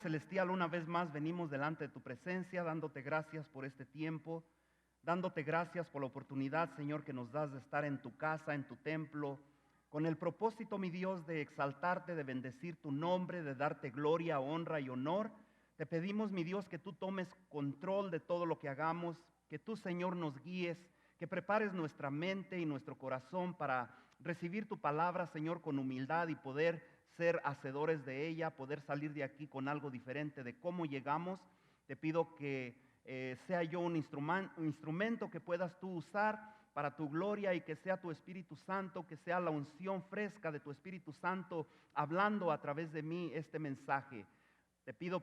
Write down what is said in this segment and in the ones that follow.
Celestial, una vez más venimos delante de tu presencia, dándote gracias por este tiempo, dándote gracias por la oportunidad, Señor, que nos das de estar en tu casa, en tu templo, con el propósito, mi Dios, de exaltarte, de bendecir tu nombre, de darte gloria, honra y honor. Te pedimos, mi Dios, que tú tomes control de todo lo que hagamos, que tú, Señor, nos guíes, que prepares nuestra mente y nuestro corazón para recibir tu palabra, Señor, con humildad y poder ser hacedores de ella, poder salir de aquí con algo diferente de cómo llegamos. Te pido que sea yo un instrumento que puedas tú usar para tu gloria y que sea tu Espíritu Santo, que sea la unción fresca de tu Espíritu Santo hablando a través de mí este mensaje. Te pido,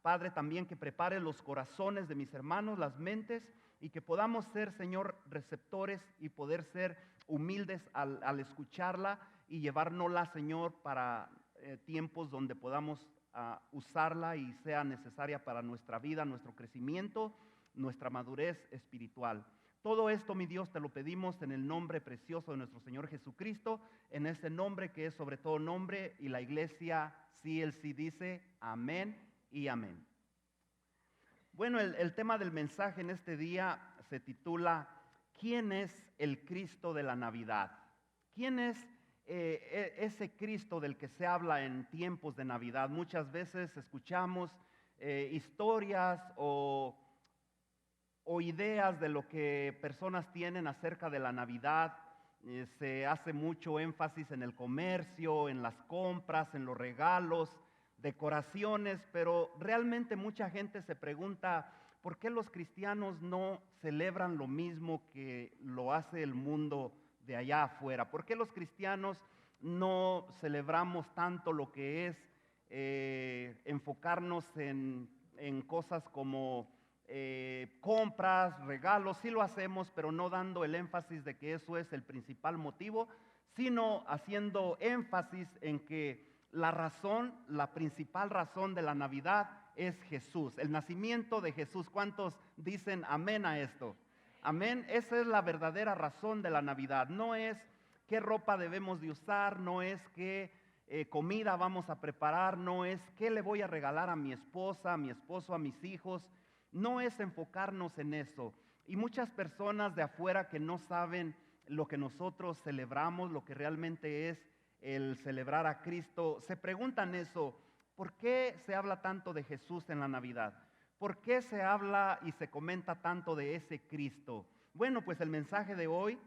Padre, también que prepare los corazones de mis hermanos, las mentes, y que podamos ser, Señor, receptores y poder ser humildes al escucharla y llevárnosla, Señor, para tiempos donde podamos usarla y sea necesaria para nuestra vida, nuestro crecimiento, nuestra madurez espiritual. Todo esto, mi Dios, te lo pedimos en el nombre precioso de nuestro Señor Jesucristo, en ese nombre que es sobre todo nombre, y la iglesia sí, él sí dice amén y amén. Bueno, el tema del mensaje en este día se titula ¿Quién es el Cristo de la Navidad? ¿Quién es ese Cristo del que se habla en tiempos de Navidad? Muchas veces escuchamos historias o ideas de lo que personas tienen acerca de la Navidad. Se hace mucho énfasis en el comercio, en las compras, en los regalos, decoraciones, pero realmente mucha gente se pregunta ¿por qué los cristianos no celebran lo mismo que lo hace el mundo de allá afuera? ¿Por qué los cristianos no celebramos tanto lo que es enfocarnos en cosas como compras, regalos? Sí lo hacemos, pero no dando el énfasis de que eso es el principal motivo, sino haciendo énfasis en que la razón, la principal razón de la Navidad es Jesús, el nacimiento de Jesús. ¿Cuántos dicen amén a esto? Amén. Esa es la verdadera razón de la Navidad. No es qué ropa debemos de usar, no es qué comida vamos a preparar, no es qué le voy a regalar a mi esposa, a mi esposo, a mis hijos. No es enfocarnos en eso. Y muchas personas de afuera que no saben lo que nosotros celebramos, lo que realmente es el celebrar a Cristo, se preguntan eso: ¿por qué se habla tanto de Jesús en la Navidad? ¿Por qué se habla y se comenta tanto de ese Cristo? Bueno, pues el mensaje de hoy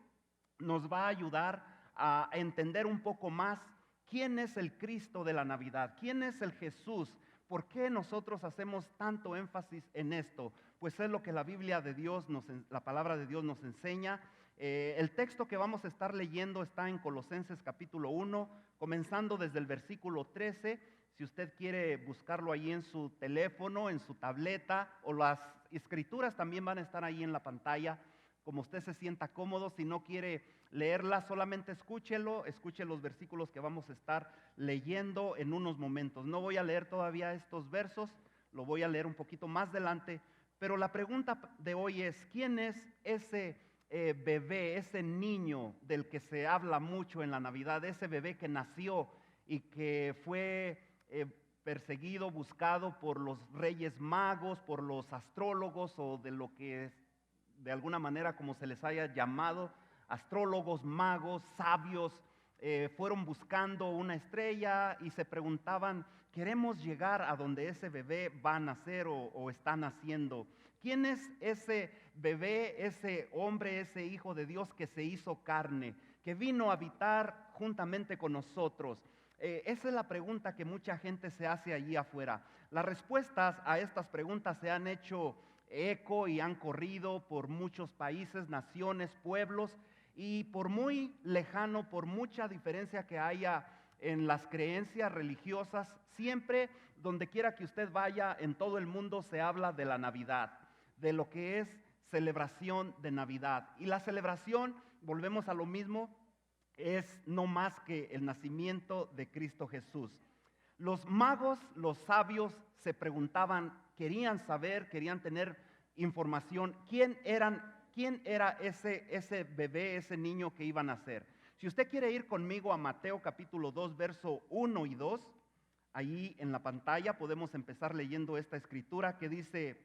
nos va a ayudar a entender un poco más quién es el Cristo de la Navidad, quién es el Jesús. ¿Por qué nosotros hacemos tanto énfasis en esto? Pues es lo que la Biblia de Dios, la palabra de Dios nos enseña. El texto que vamos a estar leyendo está en Colosenses capítulo 1, comenzando desde el versículo 13. Si usted quiere buscarlo ahí en su teléfono, en su tableta, o las escrituras también van a estar ahí en la pantalla, como usted se sienta cómodo. Si no quiere leerla, solamente escuche los versículos que vamos a estar leyendo en unos momentos. No voy a leer todavía estos versos, lo voy a leer un poquito más adelante, pero la pregunta de hoy es: ¿quién es ese bebé, ese niño del que se habla mucho en la Navidad, ese bebé que nació y que fue perseguido, buscado por los reyes magos, por los astrólogos, o de lo que es, de alguna manera, como se les haya llamado, astrólogos, magos, sabios? Fueron buscando una estrella y se preguntaban: queremos llegar a donde ese bebé va a nacer o está naciendo. ¿Quién es ese bebé, ese hombre, ese hijo de Dios que se hizo carne, que vino a habitar juntamente con nosotros? Esa es la pregunta que mucha gente se hace allí afuera. Las respuestas a estas preguntas se han hecho eco y han corrido por muchos países, naciones, pueblos, y por muy lejano, por mucha diferencia que haya en las creencias religiosas, siempre, donde quiera que usted vaya en todo el mundo, se habla de la Navidad, de lo que es celebración de Navidad. Y la celebración, volvemos a lo mismo, es no más que el nacimiento de Cristo Jesús. Los magos, los sabios, se preguntaban, querían saber, querían tener información, quién era ese bebé, ese niño que iba a nacer. Si usted quiere ir conmigo a Mateo capítulo 2, verso 1 y 2, ahí en la pantalla podemos empezar leyendo esta escritura que dice: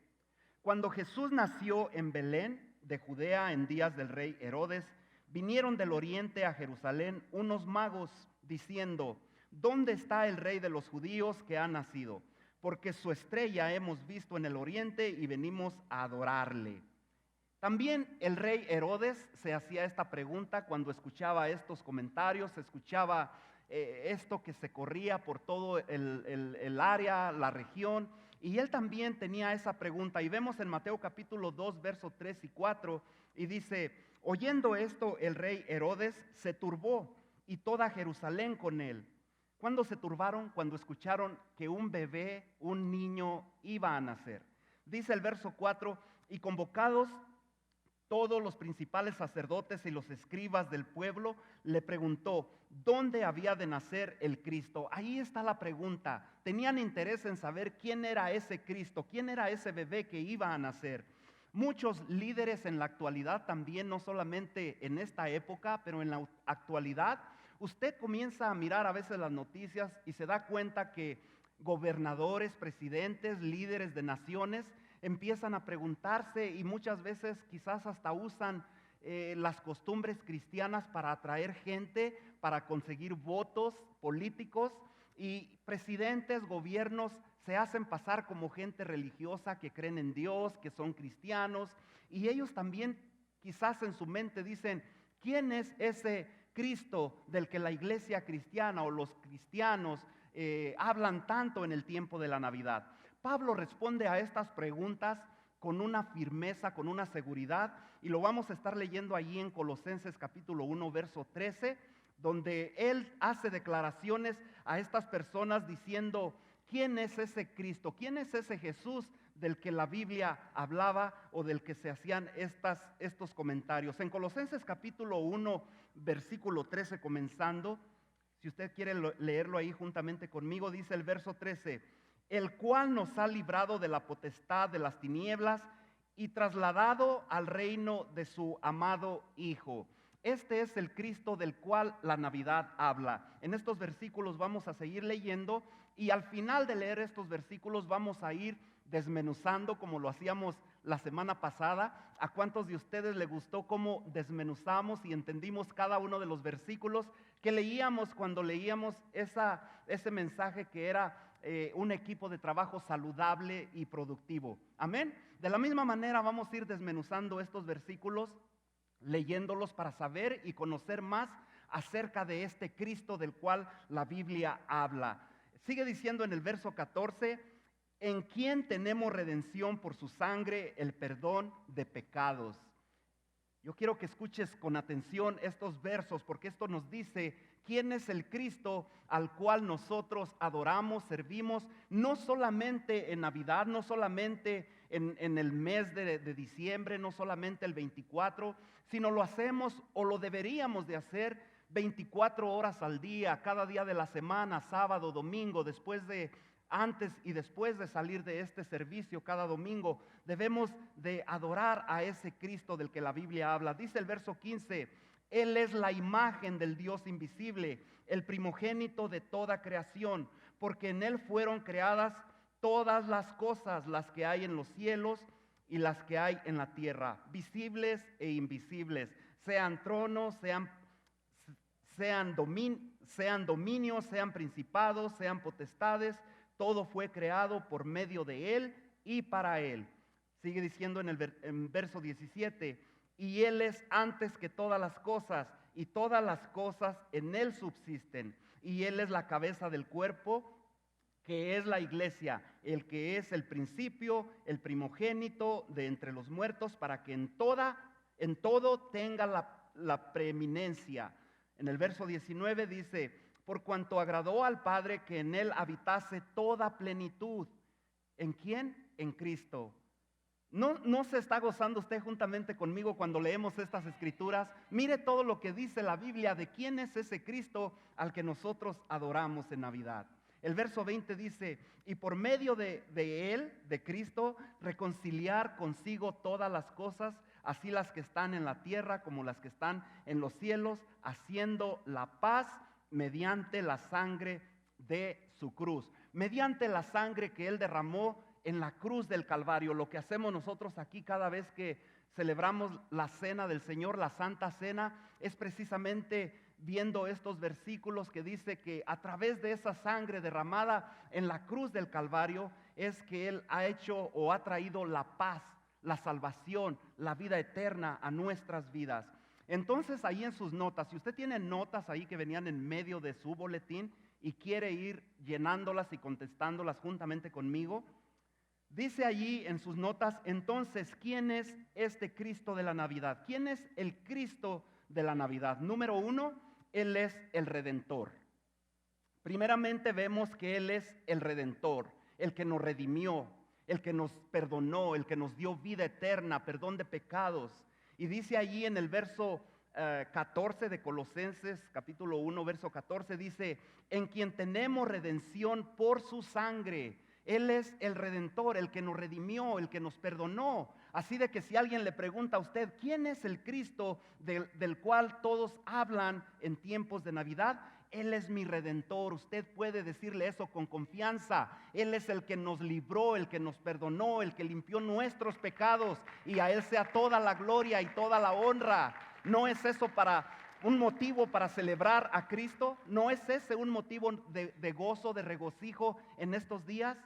cuando Jesús nació en Belén de Judea en días del rey Herodes, vinieron del oriente a Jerusalén unos magos diciendo: ¿dónde está el rey de los judíos que ha nacido? Porque su estrella hemos visto en el oriente y venimos a adorarle. También el rey Herodes se hacía esta pregunta cuando escuchaba estos comentarios, escuchaba esto que se corría por todo el área, la región, y él también tenía esa pregunta. Y vemos en Mateo capítulo 2, versos 3 y 4, y dice: oyendo esto, el rey Herodes se turbó y toda Jerusalén con él. ¿Cuándo se turbaron? Cuando escucharon que un bebé, un niño, iba a nacer. Dice el verso 4, y convocados todos los principales sacerdotes y los escribas del pueblo, le preguntó: ¿dónde había de nacer el Cristo? Ahí está la pregunta. Tenían interés en saber quién era ese Cristo, quién era ese bebé que iba a nacer. Muchos líderes en la actualidad también, no solamente en esta época, pero en la actualidad, usted comienza a mirar a veces las noticias y se da cuenta que gobernadores, presidentes, líderes de naciones empiezan a preguntarse, y muchas veces quizás hasta usan las costumbres cristianas para atraer gente, para conseguir votos políticos, y presidentes, gobiernos se hacen pasar como gente religiosa que creen en Dios, que son cristianos, y ellos también quizás en su mente dicen: ¿quién es ese Cristo del que la iglesia cristiana o los cristianos hablan tanto en el tiempo de la Navidad? Pablo responde a estas preguntas con una firmeza, con una seguridad, y lo vamos a estar leyendo allí en Colosenses capítulo 1, verso 13, donde él hace declaraciones a estas personas diciendo: ¿quién es ese Cristo? ¿Quién es ese Jesús del que la Biblia hablaba o del que se hacían estos comentarios? En Colosenses capítulo 1, versículo 13 comenzando, si usted quiere leerlo ahí juntamente conmigo, dice el verso 13: el cual nos ha librado de la potestad de las tinieblas y trasladado al reino de su amado Hijo. Este es el Cristo del cual la Navidad habla. En estos versículos vamos a seguir leyendo, y al final de leer estos versículos vamos a ir desmenuzando como lo hacíamos la semana pasada. ¿A cuántos de ustedes les gustó cómo desmenuzamos y entendimos cada uno de los versículos que leíamos cuando leíamos ese mensaje que era un equipo de trabajo saludable y productivo? Amén. De la misma manera vamos a ir desmenuzando estos versículos, leyéndolos para saber y conocer más acerca de este Cristo del cual la Biblia habla. Sigue diciendo en el verso 14: en quien tenemos redención por su sangre, el perdón de pecados. Yo quiero que escuches con atención estos versos, porque esto nos dice quién es el Cristo al cual nosotros adoramos, servimos, no solamente en Navidad, no solamente en el mes de diciembre, no solamente el 24, sino lo hacemos o lo deberíamos de hacer 24 horas al día, cada día de la semana, sábado, domingo, antes y después de salir de este servicio cada domingo. Debemos de adorar a ese Cristo del que la Biblia habla. Dice el verso 15: Él es la imagen del Dios invisible, el primogénito de toda creación, porque en Él fueron creadas todas las cosas, las que hay en los cielos y las que hay en la tierra, visibles e invisibles, sean tronos, sean dominios, sean principados, sean potestades. Todo fue creado por medio de Él y para Él. Sigue diciendo en verso 17: y Él es antes que todas las cosas, y todas las cosas en Él subsisten. Y Él es la cabeza del cuerpo, que es la iglesia, el que es el principio, el primogénito de entre los muertos, para que en todo tenga la preeminencia. En el verso 19 dice: por cuanto agradó al Padre que en Él habitase toda plenitud. ¿En quién? En Cristo. ¿No se está gozando usted juntamente conmigo cuando leemos estas escrituras? Mire todo lo que dice la Biblia de quién es ese Cristo al que nosotros adoramos en Navidad. El verso 20 dice: y por medio de Él, de Cristo, reconciliar consigo todas las cosas, así las que están en la tierra como las que están en los cielos, haciendo la paz mediante la sangre de su cruz. mediante la sangre que Él derramó en la cruz del Calvario. Lo que hacemos nosotros aquí cada vez que celebramos la cena del Señor, la Santa Cena, es precisamente viendo estos versículos que dice que a través de esa sangre derramada en la cruz del Calvario es que Él ha hecho o ha traído la paz, la salvación, la vida eterna a nuestras vidas. Entonces ahí en sus notas, si usted tiene notas ahí que venían en medio de su boletín y quiere ir llenándolas y contestándolas juntamente conmigo, dice allí en sus notas, entonces, ¿quién es este Cristo de la Navidad? ¿Quién es el Cristo de la Navidad? Número 1, Él es el Redentor. Primeramente vemos que Él es el Redentor, el que nos redimió, el que nos perdonó, el que nos dio vida eterna, perdón de pecados. Y dice allí en el verso 14 de Colosenses, capítulo 1, verso 14, dice, en quien tenemos redención por su sangre. Él es el Redentor, el que nos redimió, el que nos perdonó. Así de que si alguien le pregunta a usted, ¿quién es el Cristo del cual todos hablan en tiempos de Navidad? Él es mi Redentor. Usted puede decirle eso con confianza. Él es el que nos libró, el que nos perdonó, el que limpió nuestros pecados. Y a Él sea toda la gloria y toda la honra. ¿No es eso un motivo para celebrar a Cristo? ¿No es ese un motivo de gozo, de regocijo en estos días?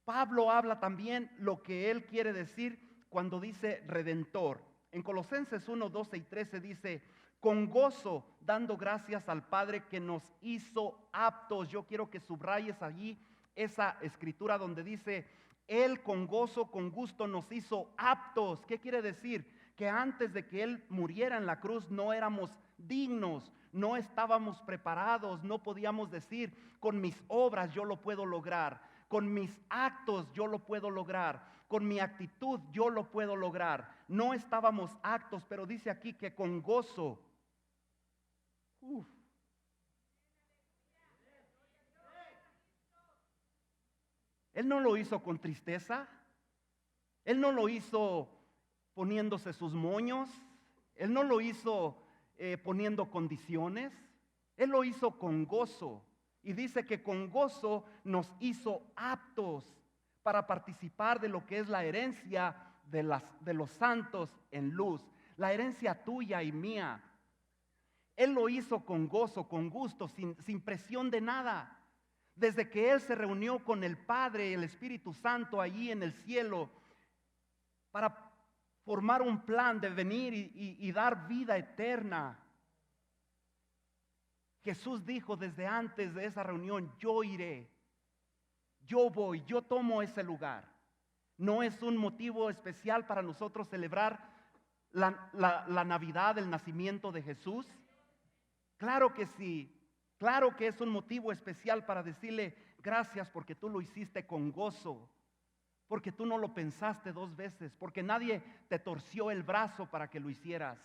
Pablo habla también lo que él quiere decir cuando dice Redentor. En Colosenses 1, 12 y 13 dice, con gozo dando gracias al Padre que nos hizo aptos. Yo quiero que subrayes allí esa escritura donde dice, Él con gozo, con gusto nos hizo aptos. ¿Qué quiere decir? Que antes de que Él muriera en la cruz no éramos dignos, no estábamos preparados, no podíamos decir, con mis obras yo lo puedo lograr, con mis actos yo lo puedo lograr, con mi actitud yo lo puedo lograr. No estábamos aptos, pero dice aquí que con gozo. Él no lo hizo con tristeza, Él no lo hizo poniéndose sus moños, Él no lo hizo poniendo condiciones, Él lo hizo con gozo. Y dice que con gozo nos hizo aptos para participar de lo que es la herencia de los santos en luz, la herencia tuya y mía. Él lo hizo con gozo, con gusto, sin presión de nada. Desde que Él se reunió con el Padre y el Espíritu Santo allí en el cielo para formar un plan de venir y dar vida eterna. Jesús dijo desde antes de esa reunión, yo iré, yo voy, yo tomo ese lugar. ¿No es un motivo especial para nosotros celebrar la Navidad, el nacimiento de Jesús? Claro que sí, claro que es un motivo especial para decirle gracias porque tú lo hiciste con gozo, porque tú no lo pensaste dos veces, porque nadie te torció el brazo para que lo hicieras.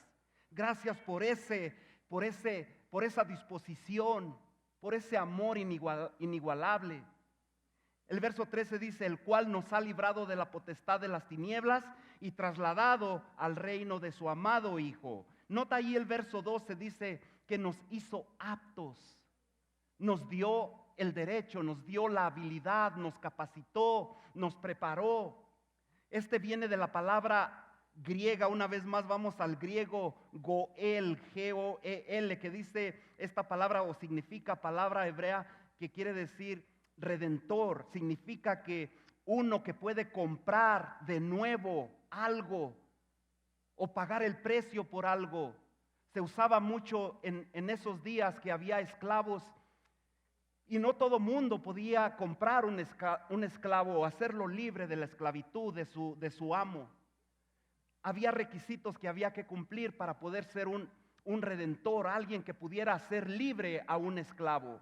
Gracias por esa disposición, por ese amor inigualable. El verso 13 dice, el cual nos ha librado de la potestad de las tinieblas y trasladado al reino de su amado Hijo. Nota ahí el verso 12, dice que nos hizo aptos, nos dio el derecho, nos dio la habilidad, nos capacitó, nos preparó. Este viene de la palabra griega, una vez más vamos al griego goel, G-O-E-L, que dice esta palabra o significa palabra hebrea que quiere decir redentor. Significa que uno que puede comprar de nuevo algo o pagar el precio por algo. Se usaba mucho en esos días que había esclavos y no todo mundo podía comprar un esclavo o hacerlo libre de la esclavitud de su amo. Había requisitos que había que cumplir para poder ser un redentor, alguien que pudiera hacer libre a un esclavo.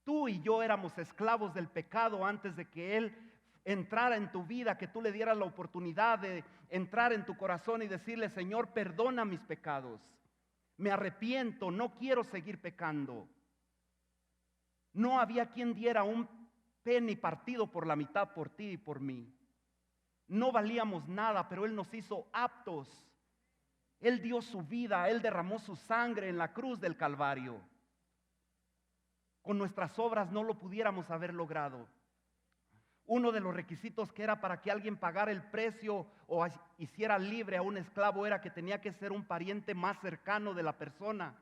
Tú y yo éramos esclavos del pecado antes de que Él entrara en tu vida, que tú le dieras la oportunidad de entrar en tu corazón y decirle, Señor, perdona mis pecados. Me arrepiento, no quiero seguir pecando. No había quien diera un penny partido por la mitad por ti y por mí. No valíamos nada, pero Él nos hizo aptos. Él dio su vida, Él derramó su sangre en la cruz del Calvario. con nuestras obras no lo pudiéramos haber logrado. Uno de los requisitos que era para que alguien pagara el precio o hiciera libre a un esclavo era que tenía que ser un pariente más cercano de la persona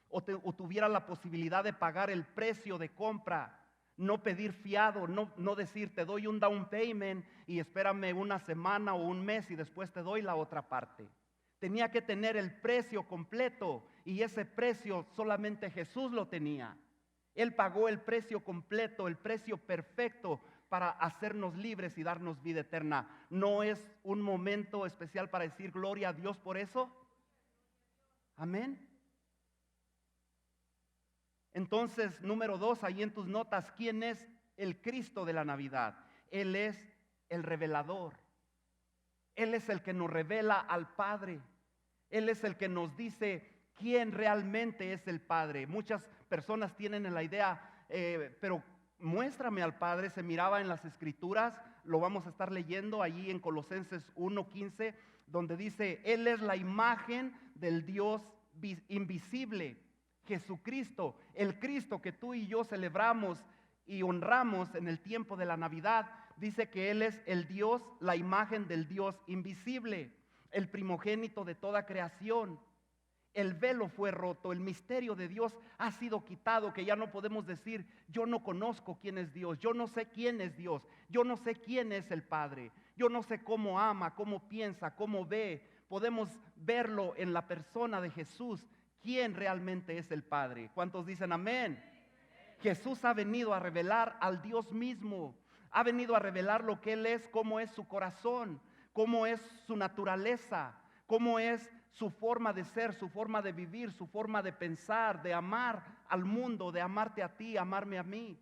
o tuviera la posibilidad de pagar el precio de compra. No pedir fiado, no decir te doy un down payment y espérame una semana o un mes y después te doy la otra parte. Tenía que tener el precio completo y ese precio solamente Jesús lo tenía. Él pagó el precio completo, el precio perfecto para hacernos libres y darnos vida eterna. ¿No es un momento especial para decir gloria a Dios por eso? Amén. Entonces, número 2, ahí en tus notas, ¿quién es el Cristo de la Navidad? Él es el revelador. Él es el que nos revela al Padre. Él es el que nos dice quién realmente es el Padre. Muchas personas tienen la idea, pero muéstrame al Padre. Se miraba en las Escrituras, lo vamos a estar leyendo allí en Colosenses 1:15, donde dice, Él es la imagen del Dios invisible. Jesucristo, el Cristo que tú y yo celebramos y honramos en el tiempo de la Navidad, dice que Él es el Dios, la imagen del Dios invisible, el primogénito de toda creación. El velo fue roto, el misterio de Dios ha sido quitado, que ya no podemos decir, yo no conozco quién es Dios, yo no sé quién es Dios, yo no sé quién es el Padre, yo no sé cómo ama, cómo piensa, cómo ve. Podemos verlo en la persona de Jesús, quién realmente es el Padre. ¿Cuántos dicen amén? Jesús ha venido a revelar al Dios mismo, ha venido a revelar lo que Él es, cómo es su corazón, cómo es su naturaleza, cómo es su forma de ser, su forma de vivir, su forma de pensar, de amar al mundo, de amarte a ti, amarme a mí.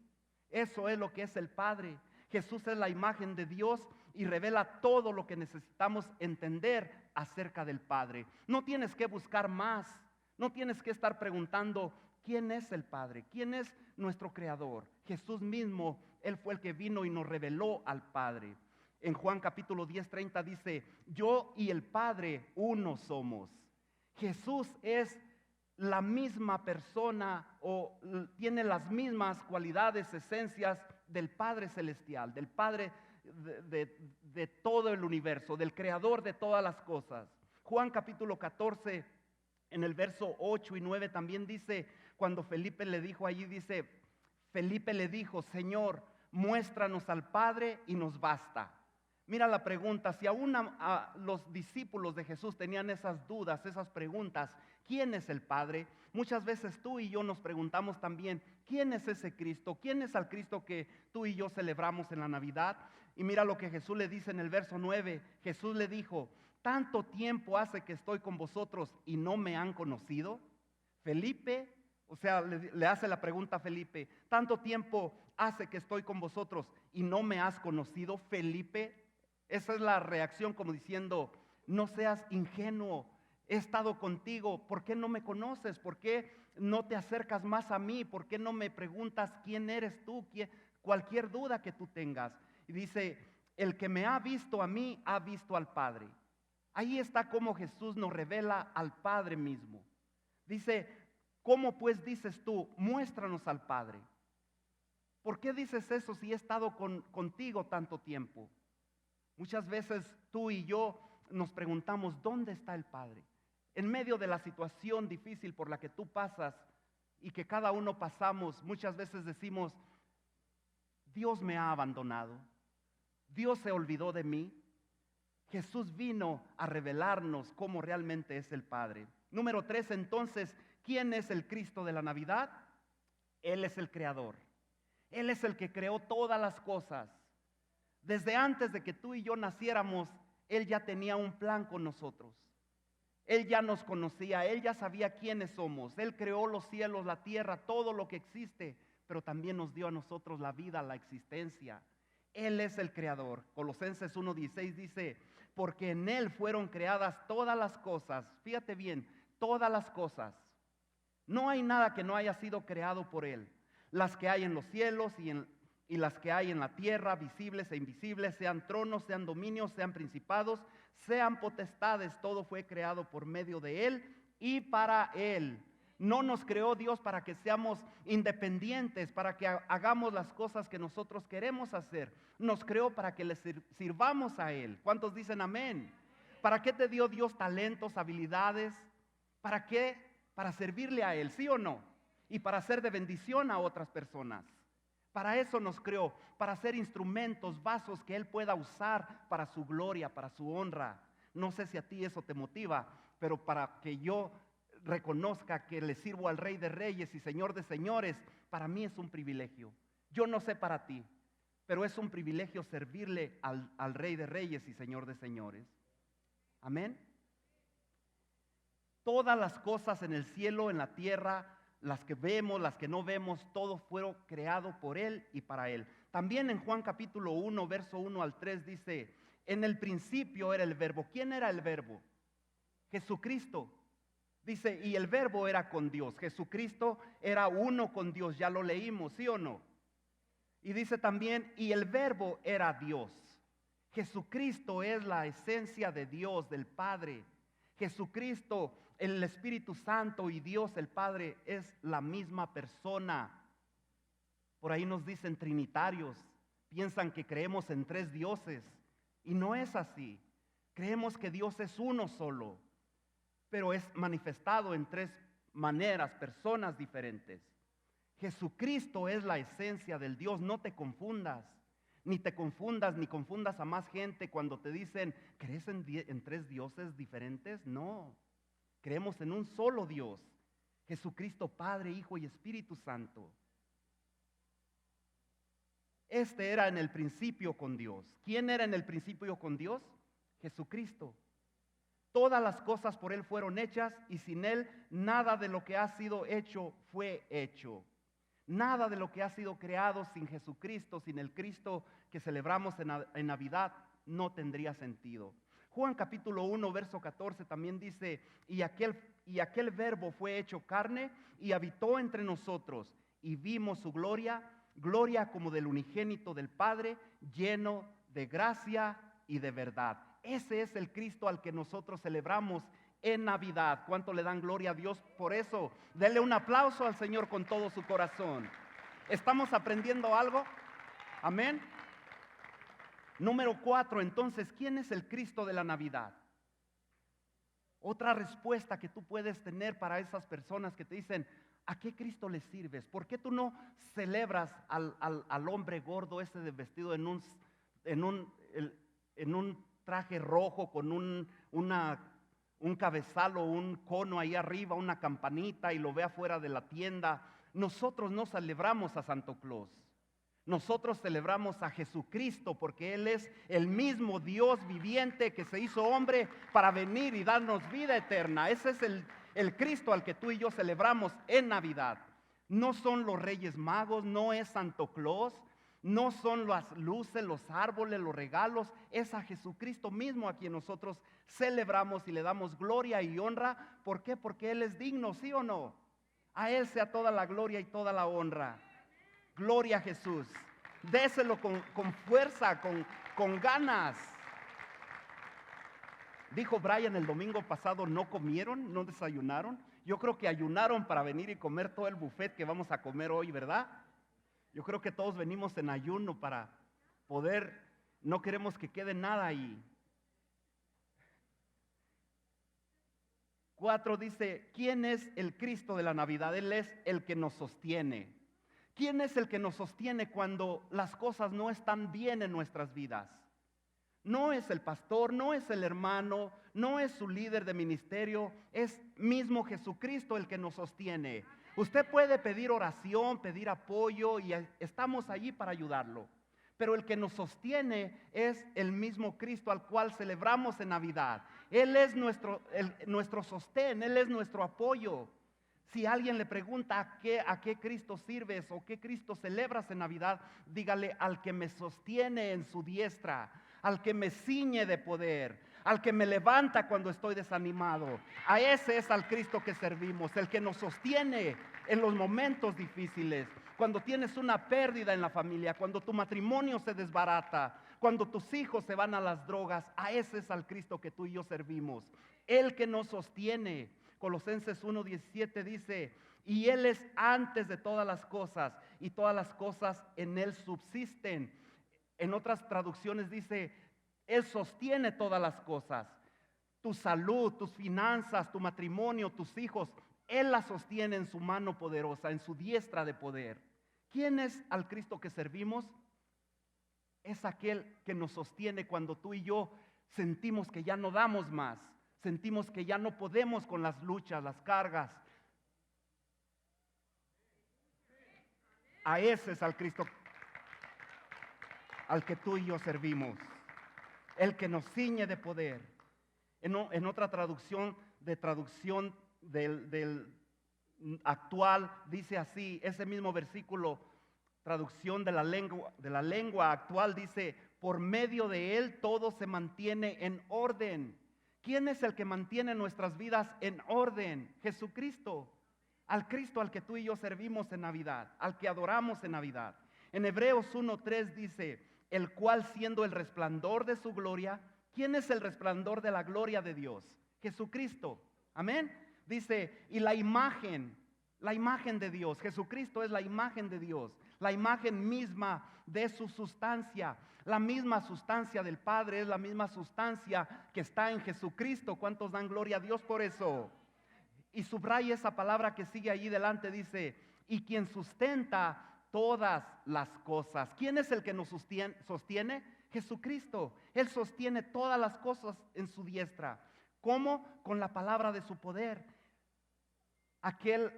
Eso es lo que es el Padre. Jesús es la imagen de Dios y revela todo lo que necesitamos entender acerca del Padre. No tienes que buscar más, no tienes que estar preguntando quién es el Padre, quién es nuestro Creador. Jesús mismo, Él fue el que vino y nos reveló al Padre. En Juan capítulo 10:30 dice, yo y el Padre uno somos. Jesús es la misma persona o tiene las mismas cualidades, esencias del Padre Celestial, del Padre de todo el universo, del Creador de todas las cosas. Juan capítulo 14, en el verso 8 y 9 también dice, cuando Felipe le dijo allí, dice, Felipe le dijo, Señor, muéstranos al Padre y nos basta. Mira la pregunta, si aún a los discípulos de Jesús tenían esas dudas, esas preguntas, ¿quién es el Padre? Muchas veces tú y yo nos preguntamos también, ¿quién es ese Cristo? ¿Quién es al Cristo que tú y yo celebramos en la Navidad? Y mira lo que Jesús le dice en el verso 9, Jesús le dijo, ¿tanto tiempo hace que estoy con vosotros y no me han conocido? Felipe, o sea, le hace la pregunta a Felipe, ¿tanto tiempo hace que estoy con vosotros y no me has conocido, Felipe? Esa es la reacción como diciendo, no seas ingenuo, he estado contigo, ¿por qué no me conoces? ¿Por qué no te acercas más a mí? ¿Por qué no me preguntas quién eres tú? Cualquier duda que tú tengas. Y dice, el que me ha visto a mí, ha visto al Padre. Ahí está cómo Jesús nos revela al Padre mismo. Dice, ¿cómo pues dices tú, muéstranos al Padre? ¿Por qué dices eso si he estado contigo tanto tiempo? Muchas veces tú y yo nos preguntamos, ¿dónde está el Padre? En medio de la situación difícil por la que tú pasas y que cada uno pasamos, muchas veces decimos, Dios me ha abandonado, Dios se olvidó de mí. Jesús vino a revelarnos cómo realmente es el Padre. Número 3, entonces, ¿quién es el Cristo de la Navidad? Él es el Creador. Él es el que creó todas las cosas. Desde antes de que tú y yo naciéramos, Él ya tenía un plan con nosotros. Él ya nos conocía, Él ya sabía quiénes somos. Él creó los cielos, la tierra, todo lo que existe, pero también nos dio a nosotros la vida, la existencia. Él es el creador. Colosenses 1:16 dice, porque en Él fueron creadas todas las cosas. Fíjate bien, todas las cosas. No hay nada que no haya sido creado por Él. Las que hay en los cielos y las que hay en la tierra, visibles e invisibles, sean tronos, sean dominios, sean principados, sean potestades, todo fue creado por medio de Él y para Él. No nos creó Dios para que seamos independientes, para que hagamos las cosas que nosotros queremos hacer. Nos creó para que le sirvamos a Él. ¿Cuántos dicen amén? ¿Para qué te dio Dios talentos, habilidades? ¿Para qué? Para servirle a Él, ¿sí o no? Y para ser de bendición a otras personas. Para eso nos creó, para ser instrumentos, vasos que Él pueda usar para su gloria, para su honra. No sé si a ti eso te motiva, pero para que yo reconozca que le sirvo al Rey de Reyes y Señor de Señores, para mí es un privilegio. Yo no sé para ti, pero es un privilegio servirle al Rey de Reyes y Señor de Señores. Amén. Todas las cosas en el cielo, en la tierra, las que vemos, las que no vemos, todo fue creado por Él y para Él. También en Juan capítulo 1, verso 1 al 3 dice, en el principio era el verbo. ¿Quién era el verbo? Jesucristo. Dice, y el verbo era con Dios. Jesucristo era uno con Dios, ya lo leímos, ¿sí o no? Y dice también, y el verbo era Dios. Jesucristo es la esencia de Dios, del Padre. Jesucristo, el Espíritu Santo y Dios el Padre es la misma persona. Por ahí nos dicen trinitarios, piensan que creemos en 3 dioses y no es así. Creemos que Dios es uno solo, pero es manifestado en 3 maneras, personas diferentes. Jesucristo es la esencia del Dios, no te confundas. Ni te confundas, ni confundas a más gente cuando te dicen, ¿crees en 3 dioses diferentes? No, creemos en un solo Dios, Jesucristo Padre, Hijo y Espíritu Santo. Este era en el principio con Dios. ¿Quién era en el principio con Dios? Jesucristo. Todas las cosas por Él fueron hechas y sin Él nada de lo que ha sido hecho fue hecho. Nada de lo que ha sido creado sin Jesucristo, sin el Cristo que celebramos en Navidad, no tendría sentido. Juan capítulo 1, verso 14 también dice, y aquel verbo fue hecho carne y habitó entre nosotros y vimos su gloria, gloria como del unigénito del Padre, lleno de gracia y de verdad. Ese es el Cristo al que nosotros celebramos en Navidad. ¿Cuánto le dan gloria a Dios por eso? Denle un aplauso al Señor con todo su corazón. ¿Estamos aprendiendo algo? Amén. Número 4, entonces, ¿quién es el Cristo de la Navidad? Otra respuesta que tú puedes tener para esas personas que te dicen, ¿a qué Cristo le sirves? ¿Por qué tú no celebras al hombre gordo ese de vestido en un traje rojo con un cabezal o un cono ahí arriba, una campanita y lo ve afuera de la tienda? Nosotros no celebramos a Santo Claus. Nosotros celebramos a Jesucristo porque Él es el mismo Dios viviente que se hizo hombre para venir y darnos vida eterna. Ese es el Cristo al que tú y yo celebramos en Navidad. No son los Reyes Magos, no es Santo Claus, no son las luces, los árboles, los regalos. Es a Jesucristo mismo a quien nosotros celebramos y le damos gloria y honra. ¿Por qué? Porque Él es digno, ¿sí o no? A Él sea toda la gloria y toda la honra. Gloria a Jesús. Déselo con fuerza, con ganas. Dijo Brian el domingo pasado, ¿no comieron? ¿No desayunaron? Yo creo que ayunaron para venir y comer todo el buffet que vamos a comer hoy, ¿verdad? Yo creo que todos venimos en ayuno para poder, no queremos que quede nada ahí. 4 dice, ¿quién es el Cristo de la Navidad? Él es el que nos sostiene. ¿Quién es el que nos sostiene cuando las cosas no están bien en nuestras vidas? No es el pastor, no es el hermano, no es su líder de ministerio, es mismo Jesucristo el que nos sostiene. Usted puede pedir oración, pedir apoyo y estamos allí para ayudarlo. Pero el que nos sostiene es el mismo Cristo al cual celebramos en Navidad. Él es nuestro sostén, Él es nuestro apoyo. Si alguien le pregunta a qué Cristo sirves o qué Cristo celebras en Navidad, dígale al que me sostiene en su diestra, al que me ciñe de poder, al que me levanta cuando estoy desanimado. A ese es al Cristo que servimos, el que nos sostiene en los momentos difíciles, cuando tienes una pérdida en la familia, cuando tu matrimonio se desbarata, cuando tus hijos se van a las drogas. A ese es al Cristo que tú y yo servimos, el que nos sostiene. Colosenses 1:17 dice, y Él es antes de todas las cosas, y todas las cosas en Él subsisten. En otras traducciones dice, Él sostiene todas las cosas. Tu salud, tus finanzas, tu matrimonio, tus hijos, Él las sostiene en su mano poderosa, en su diestra de poder. ¿Quién es al Cristo que servimos? Es aquel que nos sostiene cuando tú y yo sentimos que ya no damos más, sentimos que ya no podemos con las luchas, las cargas. A ese es al Cristo al que tú y yo servimos, el que nos ciñe de poder. En otra traducción del actual dice así, ese mismo versículo, traducción de la lengua actual dice, por medio de Él todo se mantiene en orden. ¿Quién es el que mantiene nuestras vidas en orden? Jesucristo. Al Cristo al que tú y yo servimos en Navidad, al que adoramos en Navidad. En Hebreos 1:3 dice, el cual siendo el resplandor de su gloria. ¿Quién es el resplandor de la gloria de Dios? Jesucristo. Amén. Dice, y la imagen de Dios. Jesucristo es la imagen de Dios, la imagen misma de su sustancia. La misma sustancia del Padre es la misma sustancia que está en Jesucristo. ¿Cuántos dan gloria a Dios por eso? Y subraya esa palabra que sigue allí delante, dice, y quien sustenta todas las cosas. ¿Quién es el que nos sostiene? Jesucristo. Él sostiene todas las cosas en su diestra. ¿Cómo? Con la palabra de su poder. Aquel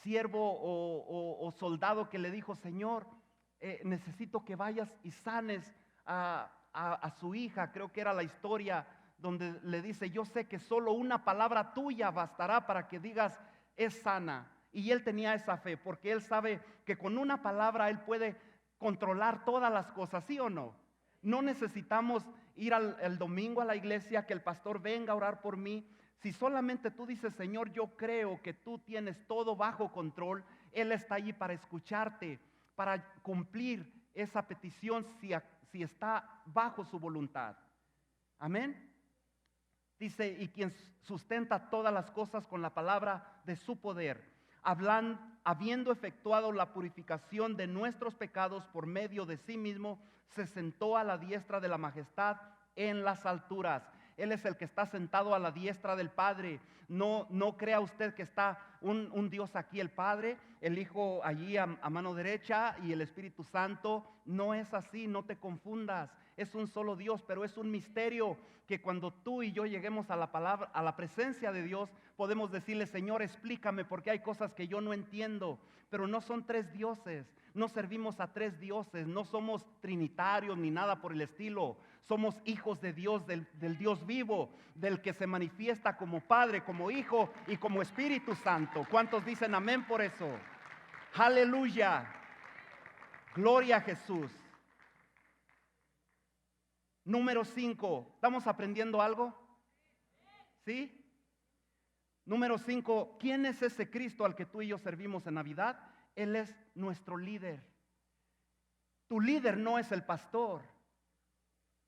siervo o soldado que le dijo, Señor, necesito que vayas y sanes a su hija. Creo que era la historia donde le dice, yo sé que solo una palabra tuya bastará para que digas, es sana. Y él tenía esa fe, porque él sabe que con una palabra él puede controlar todas las cosas, ¿sí o no? No necesitamos ir el domingo a la iglesia, que el pastor venga a orar por mí. Si solamente tú dices, Señor, yo creo que tú tienes todo bajo control, Él está allí para escucharte, para cumplir esa petición si está bajo su voluntad. Amén. Dice, y quien sustenta todas las cosas con la palabra de su poder, habiendo efectuado la purificación de nuestros pecados por medio de sí mismo, se sentó a la diestra de la majestad en las alturas. Él es el que está sentado a la diestra del Padre. No crea usted que está un Dios aquí, el Padre, el Hijo allí a mano derecha y el Espíritu Santo. No es así, no te confundas. Es un solo Dios, pero es un misterio que cuando tú y yo lleguemos a la palabra, a la presencia de Dios, podemos decirle, Señor, explícame, porque hay cosas que yo no entiendo. Pero no son tres dioses, no servimos a tres dioses, no somos trinitarios ni nada por el estilo. Somos hijos de Dios, del Dios vivo, del que se manifiesta como Padre, como Hijo y como Espíritu Santo. ¿Cuántos dicen amén por eso? Aleluya. Gloria a Jesús. Número 5. ¿Estamos aprendiendo algo? ¿Sí? Número 5. ¿Quién es ese Cristo al que tú y yo servimos en Navidad? Él es nuestro líder. Tu líder no es el pastor.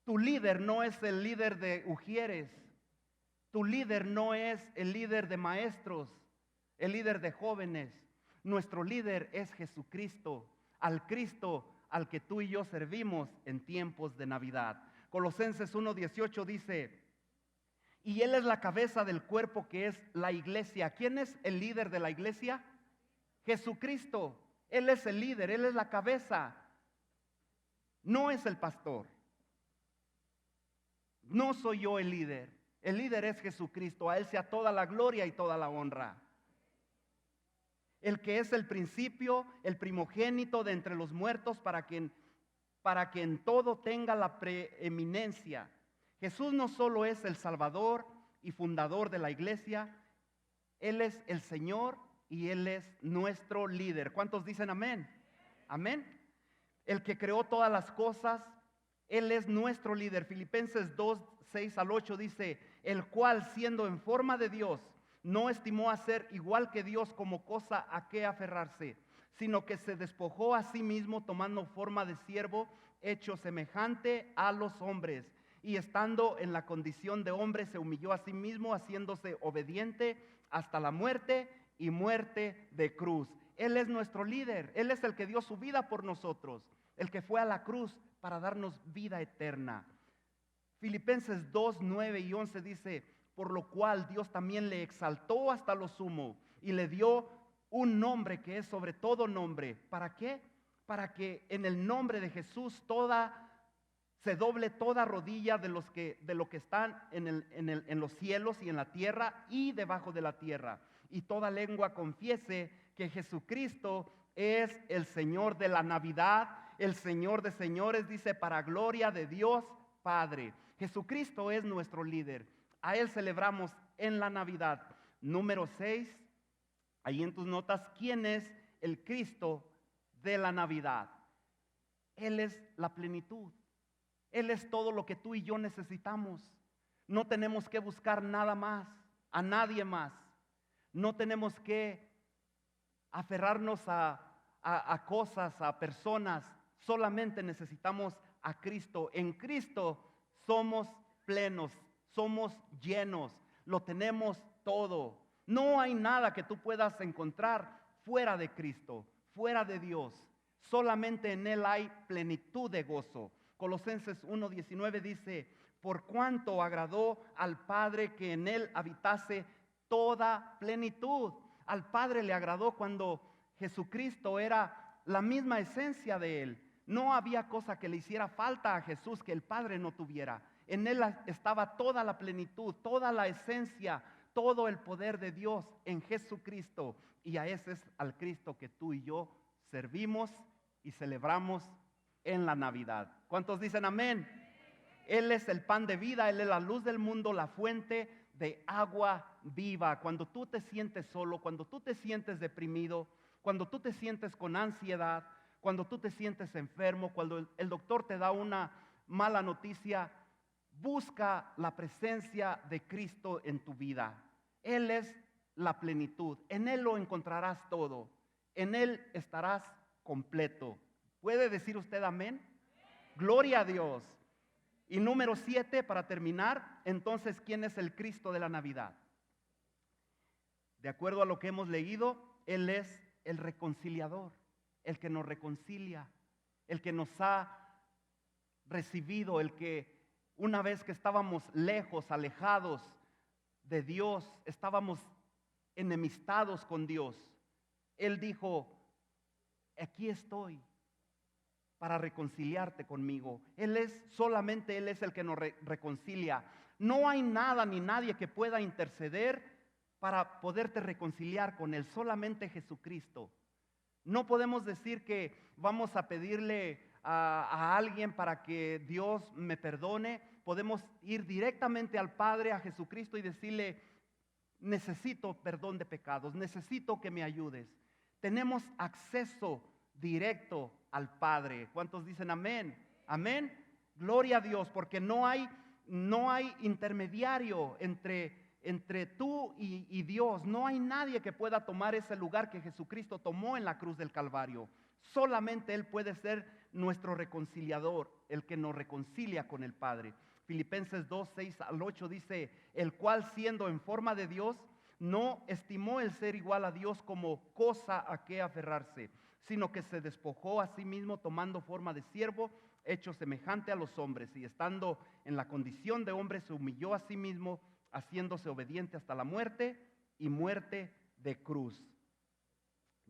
Tu líder no es el líder de Ujieres. Tu líder no es el líder de maestros, el líder de jóvenes. Nuestro líder es Jesucristo, al Cristo al que tú y yo servimos en tiempos de Navidad. Colosenses 1:18 dice, y Él es la cabeza del cuerpo que es la iglesia. ¿Quién es el líder de la iglesia? Jesucristo. Él es el líder, Él es la cabeza. No es el pastor. No soy yo el líder. El líder es Jesucristo. A Él sea toda la gloria y toda la honra. El que es el principio, el primogénito de entre los muertos, para que en todo tenga la preeminencia. Jesús no solo es el Salvador y fundador de la iglesia, Él es el Señor y Él es nuestro líder. ¿Cuántos dicen amén? Amén. El que creó todas las cosas, Él es nuestro líder. Filipenses 2:6-8 dice, el cual siendo en forma de Dios, no estimó a ser igual que Dios como cosa a que aferrarse, sino que se despojó a sí mismo tomando forma de siervo, hecho semejante a los hombres, y estando en la condición de hombre se humilló a sí mismo, haciéndose obediente hasta la muerte y muerte de cruz. Él es nuestro líder, Él es el que dio su vida por nosotros, el que fue a la cruz para darnos vida eterna. Filipenses 2, 9 y 11 dice: por lo cual Dios también le exaltó hasta lo sumo y le dio un nombre que es sobre todo nombre. ¿Para qué? Para que en el nombre de Jesús se doble toda rodilla de lo que están en los cielos y en la tierra y debajo de la tierra, y toda lengua confiese que Jesucristo es el Señor de la Navidad, el Señor de señores, dice, para gloria de Dios Padre. Jesucristo es nuestro líder. A Él celebramos en la Navidad. Número 6, ahí en tus notas, ¿quién es el Cristo de la Navidad? Él es la plenitud. Él es todo lo que tú y yo necesitamos. No tenemos que buscar nada más, a nadie más. No tenemos que aferrarnos a cosas, a personas. Solamente necesitamos a Cristo. En Cristo somos plenos, somos llenos, lo tenemos todo. No hay nada que tú puedas encontrar fuera de Cristo, fuera de Dios. Solamente en Él hay plenitud de gozo. Colosenses 1:19 dice: por cuanto agradó al Padre que en Él habitase toda plenitud. Al Padre le agradó cuando Jesucristo era la misma esencia de Él. No había cosa que le hiciera falta a Jesús que el Padre no tuviera. En Él estaba toda la plenitud, toda la esencia, todo el poder de Dios en Jesucristo. Y a ese es al Cristo que tú y yo servimos y celebramos en la Navidad. ¿Cuántos dicen amén? Él es el pan de vida, Él es la luz del mundo, la fuente de agua viva. Cuando tú te sientes solo, cuando tú te sientes deprimido, cuando tú te sientes con ansiedad, cuando tú te sientes enfermo, cuando el doctor te da una mala noticia, busca la presencia de Cristo en tu vida. Él es la plenitud. En Él lo encontrarás todo. En Él estarás completo. ¿Puede decir usted amén? Gloria a Dios. Y número 7, para terminar, entonces, ¿quién es el Cristo de la Navidad? De acuerdo a lo que hemos leído, Él es el reconciliador, el que nos reconcilia, el que nos ha recibido, el que una vez que estábamos lejos, alejados de Dios, estábamos enemistados con Dios, Él dijo: aquí estoy para reconciliarte conmigo. Solamente Él es el que nos reconcilia. No hay nada ni nadie que pueda interceder para poderte reconciliar con Él, solamente Jesucristo. No podemos decir que vamos a pedirle a alguien para que Dios me perdone. Podemos ir directamente al Padre, a Jesucristo, y decirle: necesito perdón de pecados, necesito que me ayudes. Tenemos acceso directo al Padre. ¿Cuántos dicen amén? Amén. Gloria a Dios, porque no hay intermediario entre tú y Dios. No hay nadie que pueda tomar ese lugar que Jesucristo tomó en la cruz del Calvario. Solamente Él puede ser nuestro reconciliador, el que nos reconcilia con el Padre. Filipenses 2, 6 al 8 dice: el cual, siendo en forma de Dios, no estimó el ser igual a Dios como cosa a que aferrarse, sino que se despojó a sí mismo, tomando forma de siervo, hecho semejante a los hombres, y estando en la condición de hombre se humilló a sí mismo, haciéndose obediente hasta la muerte y muerte de cruz.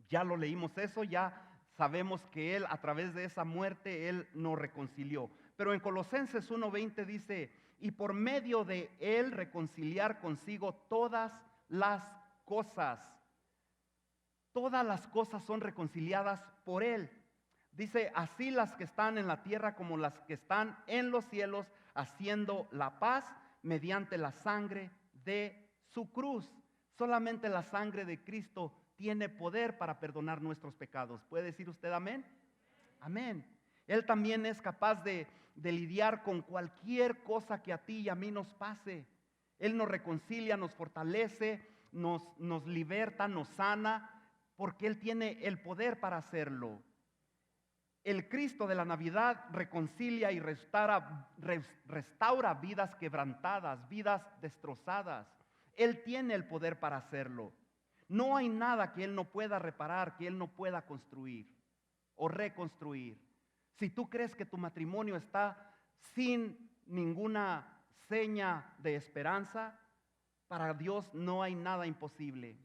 Ya lo leímos eso, ya sabemos que Él, a través de esa muerte, Él nos reconcilió. Pero en Colosenses 1:20 dice: y por medio de Él reconciliar consigo todas las cosas. Todas las cosas son reconciliadas por Él. Dice: así las que están en la tierra como las que están en los cielos, haciendo la paz mediante la sangre de su cruz. Solamente la sangre de Cristo tiene poder para perdonar nuestros pecados. ¿Puede decir usted amén? Amén. Él también es capaz de lidiar con cualquier cosa que a ti y a mí nos pase. Él nos reconcilia, nos fortalece, nos liberta, nos sana, porque Él tiene el poder para hacerlo. el Cristo de la Navidad reconcilia y restaura vidas quebrantadas, vidas destrozadas. Él tiene el poder para hacerlo. No hay nada que Él no pueda reparar, que Él no pueda construir o reconstruir. Si tú crees que tu matrimonio está sin ninguna seña de esperanza, para Dios no hay nada imposible.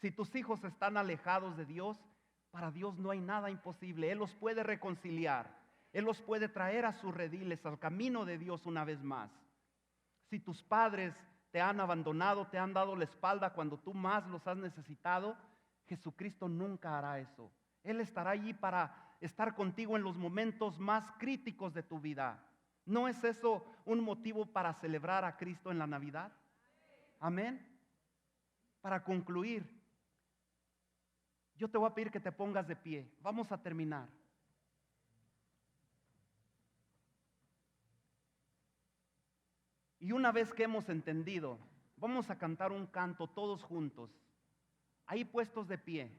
Si tus hijos están alejados de Dios, para Dios no hay nada imposible. Él los puede reconciliar. Él los puede traer a sus rediles, al camino de Dios una vez más. Si tus padres te han abandonado, te han dado la espalda cuando tú más los has necesitado, Jesucristo nunca hará eso. Él estará allí para estar contigo en los momentos más críticos de tu vida. ¿No es eso un motivo para celebrar a Cristo en la Navidad? Amén. Para concluir, yo te voy a pedir que te pongas de pie. Vamos a terminar. Y una vez que hemos entendido, vamos a cantar un canto todos juntos, ahí puestos de pie.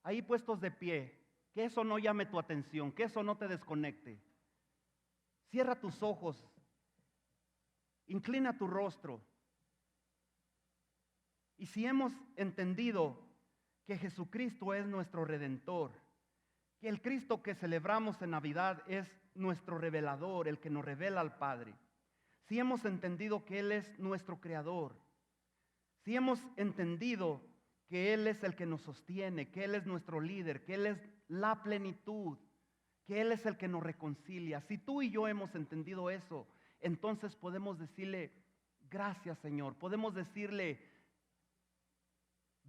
Ahí puestos de pie, que eso no llame tu atención, que eso no te desconecte. Cierra tus ojos, inclina tu rostro. Y si hemos entendido que Jesucristo es nuestro Redentor, que el Cristo que celebramos en Navidad es nuestro revelador, el que nos revela al Padre, si hemos entendido que Él es nuestro Creador, si hemos entendido que Él es el que nos sostiene, que Él es nuestro líder, que Él es la plenitud, que Él es el que nos reconcilia, si tú y yo hemos entendido eso, entonces podemos decirle, gracias Señor, podemos decirle,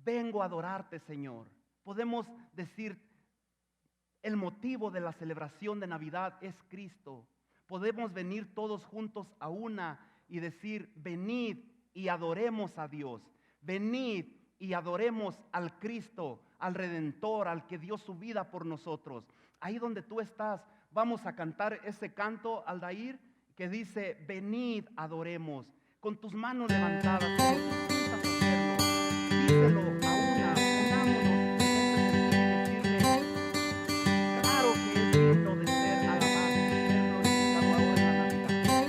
vengo a adorarte Señor, podemos decir, el motivo de la celebración de Navidad es Cristo. Podemos venir todos juntos a una y decir, venid y adoremos a Dios. Venid y adoremos al Cristo, al Redentor, al que dio su vida por nosotros. Ahí donde tú estás, vamos a cantar ese canto, Aldair, que dice, venid, adoremos. Con tus manos levantadas, díselo a una, unámonos en ese sentido y decirle, claro que es digno de ser alabado, de ser glorificado ahora en la Navidad.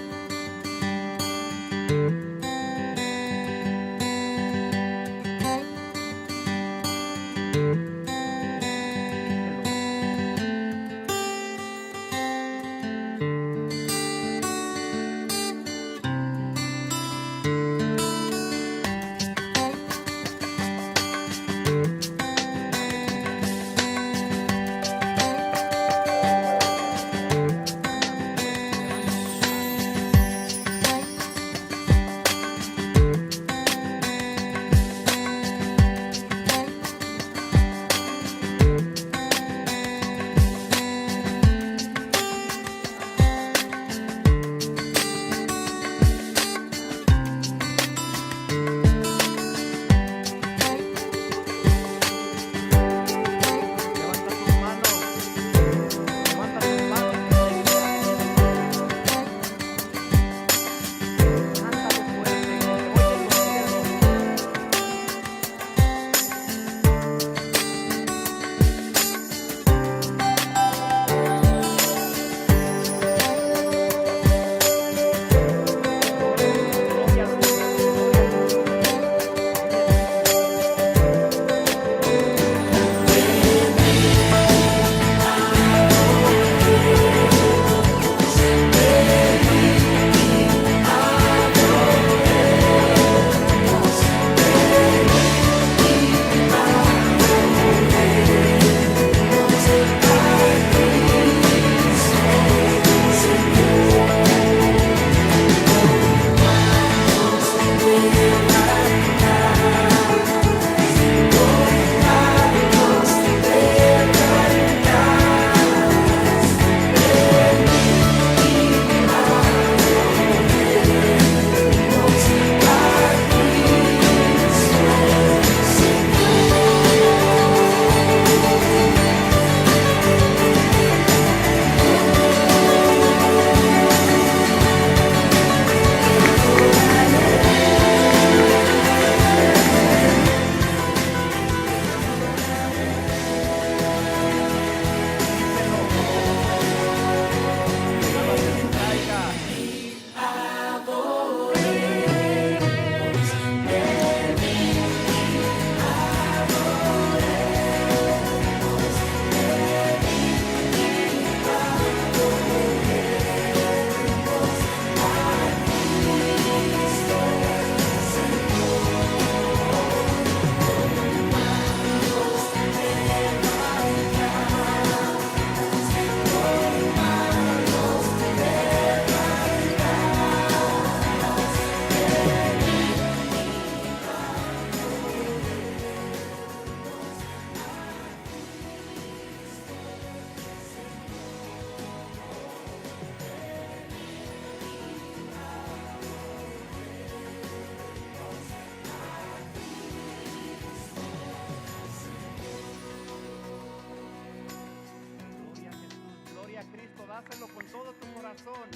a Cristo, dáselo con todo tu corazón.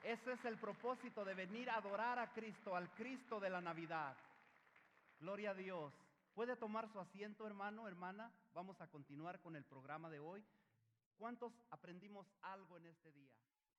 Ese es el propósito de venir a adorar a Cristo, al Cristo de la Navidad. Gloria a Dios. ¿Puede tomar su asiento, hermano, hermana? Vamos a continuar con el programa de hoy. ¿Cuántos aprendimos algo en este día?